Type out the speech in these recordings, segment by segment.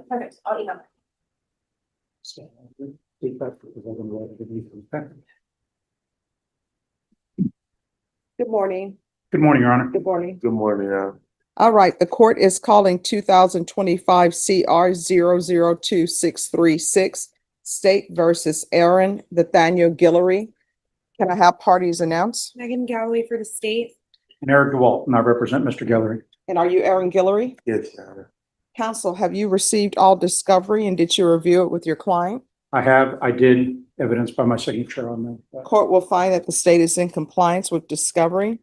Perfect, I'll email. Good morning. Good morning, Your Honor. Good morning. Good morning, All right, the court is calling 2025 CR 002-636 State versus Aaron Nathaniel Guillory. Can I have parties announced? Megan Galloway for the state. And Eric DeWalt, and I represent Mr. Gallery. And are you Aaron Guillory? yes, Your Honor. Counsel, have you received all discovery and did you review it with your client? I did, evidenced by my signature on the. Court will find that the state is in compliance with discovery.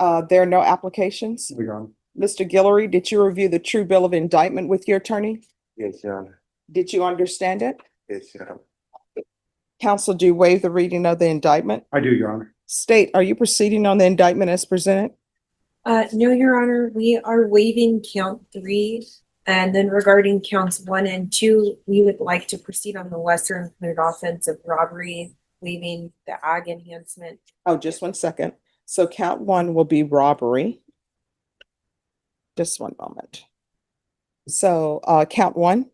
There are no applications. Your Honor. Mr. Guillory, did you review the true bill of indictment with your attorney? Yes, Your Honor. Did you understand it? Yes, Your Honor. Counsel, do you waive the reading of the indictment? I do, Your Honor. State, are you proceeding on the indictment as presented? No, Your Honor, we are waiving count 3. And then regarding counts 1 and 2, we would like to proceed on the lesser included offense of robbery, waiving the ag enhancement. Oh, just 1 second. So count 1 will be robbery. Just 1 moment. So count 1,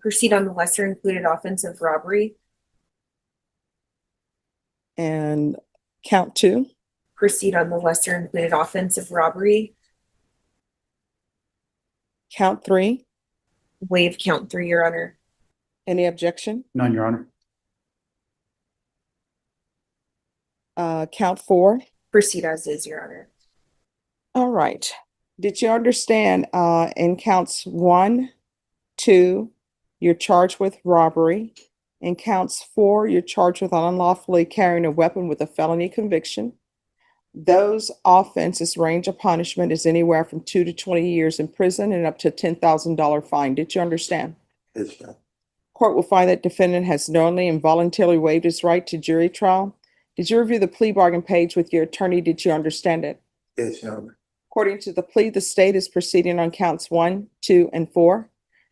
Proceed on the lesser included offense of robbery, and count 2, proceed on the lesser included offense of robbery, count 3. waive count 3, Your Honor. Any objection? None, Your Honor. Count 4. Proceed as is, Your Honor. All right. Did you understand in counts 1, 2, you're charged with robbery. In counts 4, you're charged with unlawfully carrying a weapon with a felony conviction. Those offenses range of punishment is anywhere from 2 to 20 years in prison and up to a $10,000 fine. Did you understand? Yes, Your Honor. Court will find that defendant has knowingly and voluntarily waived his right to jury trial. Did you review the plea bargain page with your attorney? Did you understand it? Yes, Your Honor. According to the plea, the state is proceeding on counts 1, 2, and 4.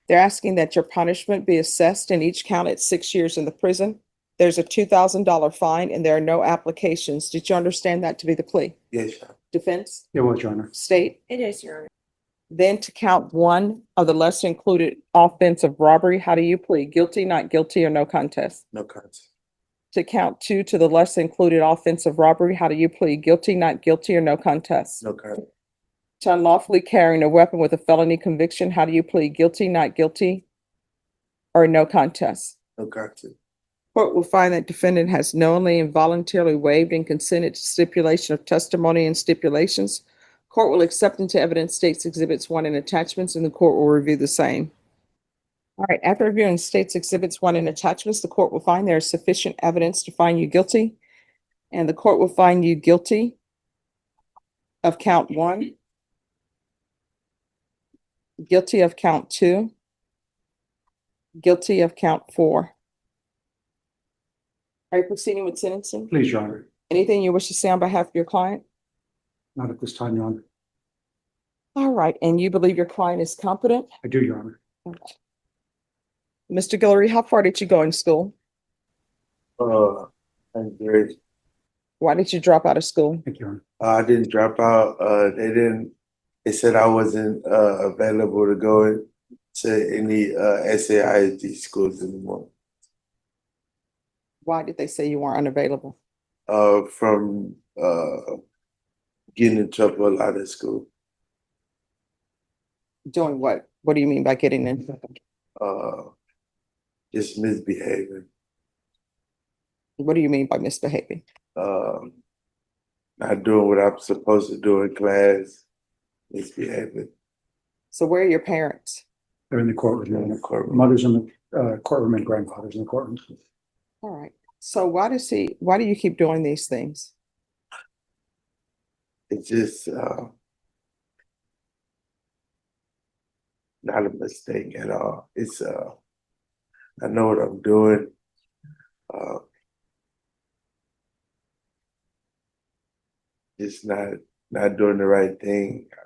They're asking that your punishment be assessed in each count at 6 years in the prison. There's a $2,000 fine and there are no applications. Did you understand that to be the plea? Yes, Your Honor. Defense, It was, Your Honor. state. It is, Your Honor. Then to count 1 of the lesser included offense of robbery, how do you plead? Guilty, not guilty, or no contest? No contest. To count 2 to the lesser included offense of robbery, how do you plead? Guilty, not guilty, or no contest? No contest. To unlawfully carrying a weapon with a felony conviction, how do you plead? Guilty, not guilty, or no contest? No contest. Court will find that defendant has knowingly and voluntarily waived and consented to stipulation of testimony and stipulations. Court will accept into evidence states exhibits 1 and attachments, and the court will review the same. All right, after reviewing states exhibits 1 and attachments, the court will find there is sufficient evidence to find you guilty, and the court will find you guilty of count 1, guilty of count 2, guilty of count 4. Are you proceeding with sentencing? Please, Your Honor. Anything you wish to say on behalf of your client? Not at this time, Your Honor. All right, and you believe your client is competent? I do, Your Honor. Okay. Mr. Guillory, how far did you go in school? I'm great. Why did you drop out of school? Thank you, Your Honor. I didn't drop out. They said I wasn't available to go to any SAISD schools anymore. Why did they say you weren't unavailable? From getting in trouble a lot at school. Doing what? What do you mean by getting in? Just misbehaving. What do you mean by misbehaving? Not doing what I'm supposed to do in class. Misbehaving. So where are your parents? They're in the courtroom, Your In the Honor. courtroom. Mother's in the courtroom and grandfather's in the courtroom. All right. So why do you keep doing these things? It's just not a mistake at all. It's I know what I'm doing. Just not doing the right thing. I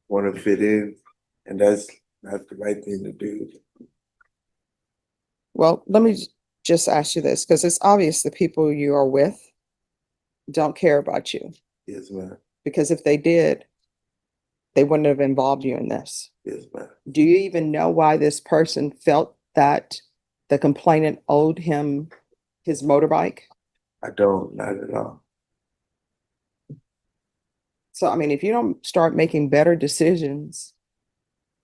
want to fit in, and that's not the right thing to do. Well, let me just ask you this, because it's obvious the people you are with don't care about you. Yes, ma'am. Because if they did, they wouldn't have involved you in this. Yes, ma'am. Do you even know why this person felt that the complainant owed him his motorbike? I don't, not at all. So, I mean, if you don't start making better decisions,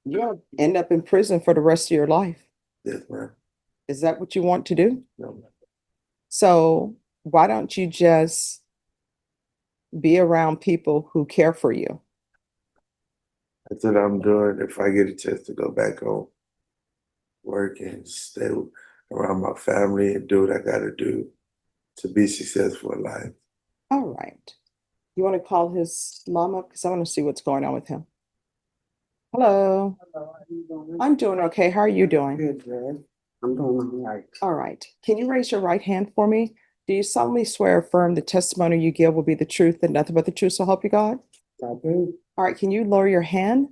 you'll end up in prison for the rest of your life. Yes, ma'am. Is that what you want to do? No, ma'am. So why don't you just be around people who care for you? That's what I'm doing. If I get a chance to go back home, work and stay around my family and do what I gotta do to be successful in life. All right. You want to call his mom up? Because I want to see what's going on with him. Hello. I'm doing okay. How are you doing? Good, man. I'm doing all right. All right. Can you raise your right hand for me? Do you solemnly swear or affirm the testimony you give will be the truth and nothing but the truth, so help you God? I do. All right. Can you lower your hand?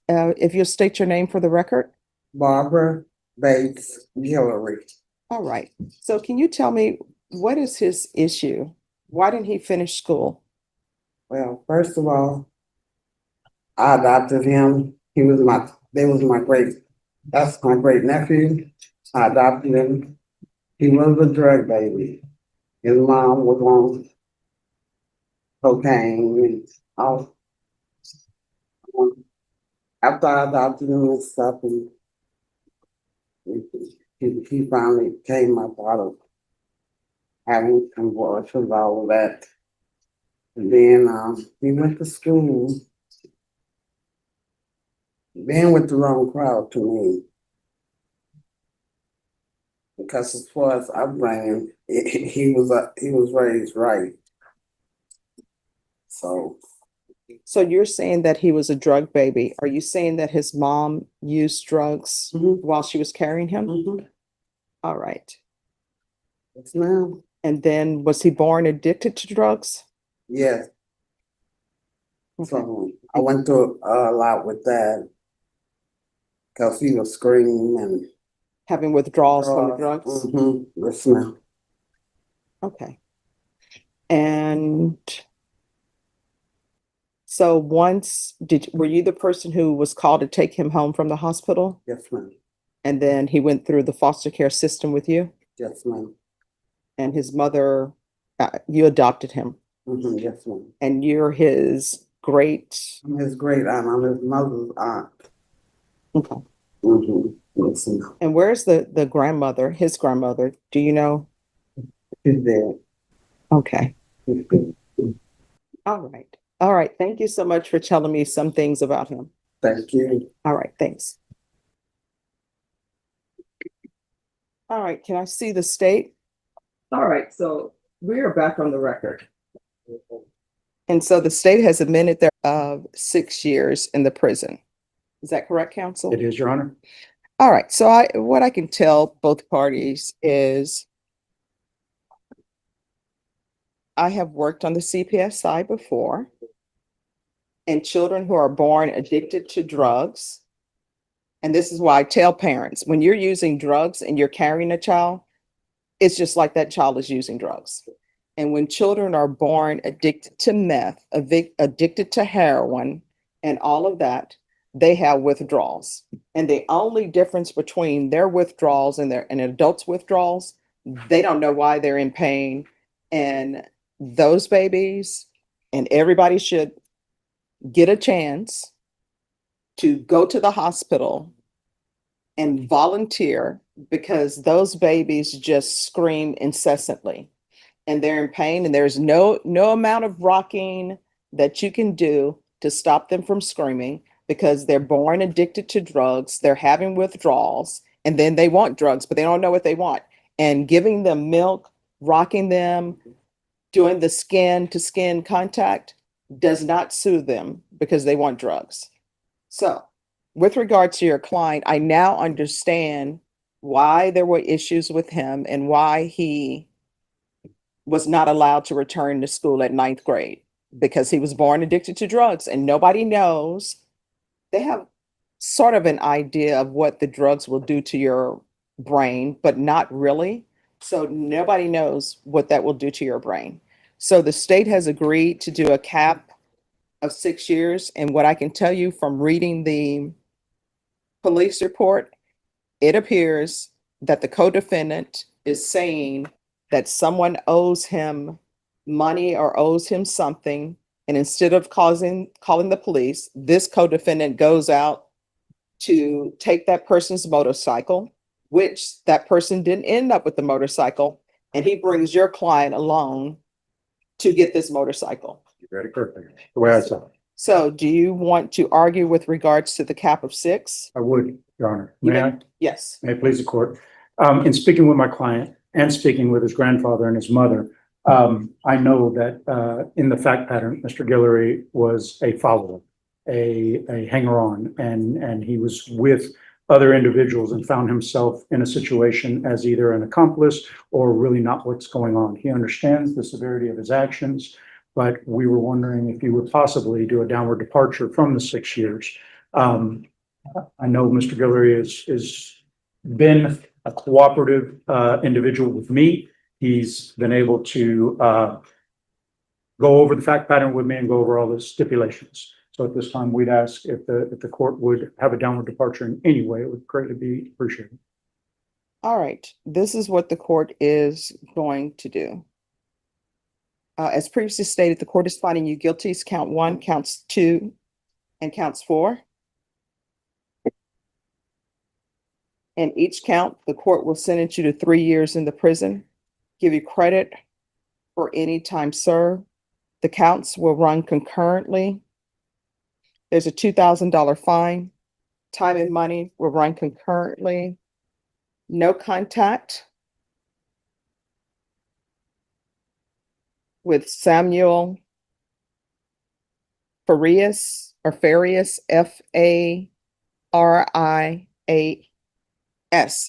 If you'll state your name for the record. Barbara Bates Hillary. All right. So can you tell me what is his issue? Why didn't he finish school? Well, first of all, I adopted him. That's my great nephew. I adopted him. He was a drug baby. His mom was on cocaine and all. After I adopted him and stuff, and he finally came up out of having convulsions, all of that. And then he went to school, being with the wrong crowd to me. Because as far as upbringing, he was raised right. So So you're saying that he was a drug baby. Are you saying that his mom used drugs Mhm. while she was carrying him? All right. yes, ma'am. And then was he born addicted to drugs? Yes. So I went through a lot with that because he was screaming and Having withdrawals from the drugs? Yes, ma'am. Okay. And so were you the person who was called to take him home from the hospital? Yes, ma'am. And then he went through the foster care system with you? Yes, ma'am. And his mother, you adopted him, Yes, ma'am. and you're his great. I'm his great aunt. I'm his mother's aunt. Okay. Yes, ma'am. And where's the grandmother, his grandmother? Do you know? She's dead. Okay. She's dead. All right. All right. Thank you so much for telling me some things about him. Thank you. All right. Thanks. All right. Can I see the state? All right. So we are back on the record. And so the state has admitted there of 6 years in the prison. Is that correct, counsel? It is, Your Honor. All right. So what I can tell both parties is I have worked on the CPS side before, and children who are born addicted to drugs. And this is why I tell parents, when you're using drugs and you're carrying a child, it's just like that child is using drugs. And when children are born addicted to meth, addicted to heroin, and all of that, they have withdrawals. And the only difference between their withdrawals and an adult's withdrawals, they don't know why they're in pain. And those babies, and everybody should get a chance to go to the hospital and volunteer, because those babies just scream incessantly and they're in pain, and there's no amount of rocking that you can do to stop them from screaming, because they're born addicted to drugs, they're having withdrawals, and then they want drugs, but they don't know what they want. And giving them milk, rocking them, doing the skin to skin contact does not soothe them because they want drugs. So with regard to your client, I now understand why there were issues with him and why he was not allowed to return to school at 9th grade, because he was born addicted to drugs, and nobody knows. They have sort of an idea of what the drugs will do to your brain, but not really. So nobody knows what that will do to your brain. So the state has agreed to do a cap of 6 years. And what I can tell you from reading the police report, it appears that the co-defendant is saying that someone owes him money or owes him something. And instead of calling the police, this co-defendant goes out to take that person's motorcycle, which that person didn't end up with the motorcycle. And he brings your client along to get this motorcycle. You read it correctly, the way I saw it. So do you want to argue with regards to the cap of 6? I would, Your Honor. May I? Yes. May it please the court. In speaking with my client and speaking with his grandfather and his mother, I know that in the fact pattern, Mr. Guillory was a follower, a hanger-on, and he was with other individuals and found himself in a situation as either an accomplice or really not what's going on. He understands the severity of his actions, but we were wondering if you would possibly do a downward departure from the 6 years. I know Mr. Guillory is been a cooperative individual with me. He's been able to go over the fact pattern with me and go over all the stipulations. So at this time, we'd ask if the court would have a downward departure in any way, it would greatly be appreciated. All right. This is what the court is going to do. As previously stated, the court is finding you guilty as count 1, counts 2, and counts 4. In each count, the court will sentence you to 3 years in the prison, give you credit for any time served. The counts will run concurrently. There's a $2,000 fine. Time and money will run concurrently. No contact with Samuel Farias or Farias, Farias.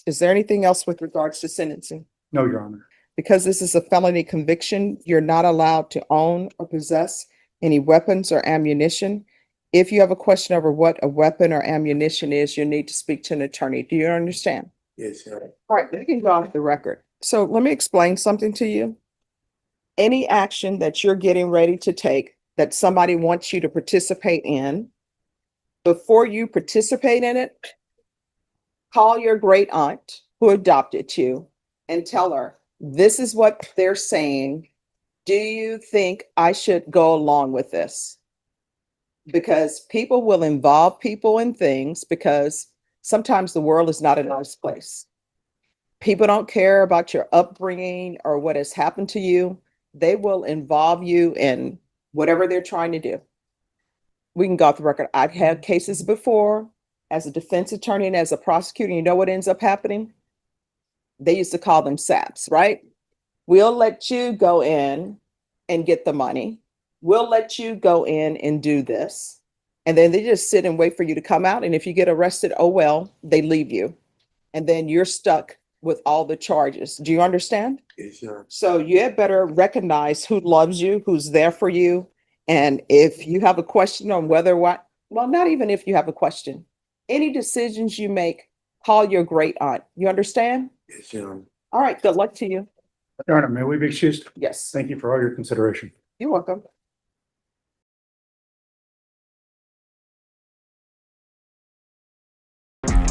Is there anything else with regards to sentencing? No, Your Honor. Because this is a felony conviction, you're not allowed to own or possess any weapons or ammunition. If you have a question over what a weapon or ammunition is, you need to speak to an attorney. Do you understand? Yes, Your Honor. All right, we can go off the record. So let me explain something to you. Any action that you're getting ready to take that somebody wants you to participate in, before you participate in it, call your great aunt who adopted you and tell her, this is what they're saying. Do you think I should go along with this? Because people will involve people in things because sometimes the world is not a nice place. People don't care about your upbringing or what has happened to you. They will involve you in whatever they're trying to do. We can go off the record. I've had cases before as a defense attorney and as a prosecutor. You know what ends up happening? They used to call them SAPs, right? We'll let you go in and get the money. We'll let you go in and do this. And then they just sit and wait for you to come out. And if you get arrested, oh, well, they leave you. And then you're stuck with all the charges. Do you understand? Yes, Your Honor. So you had better recognize who loves you, who's there for you. And if you have a question on whether what, well, not even if you have a question, any decisions you make, call your great aunt. You understand? Yes, Your Honor. All right. Good luck to you. Your Honor, may we be excused? Yes. Thank you for all your consideration. You're welcome.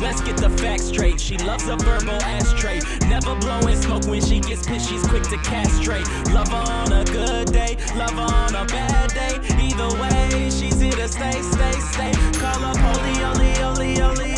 Let's get the facts straight. She loves a verbal ashtray. Never blowing smoke when she gets pissed. She's quick to castrate. Love her on a good day, love her on a bad day. Either way, she's here to stay, stay, stay. Call up, holy, holy, holy, holy.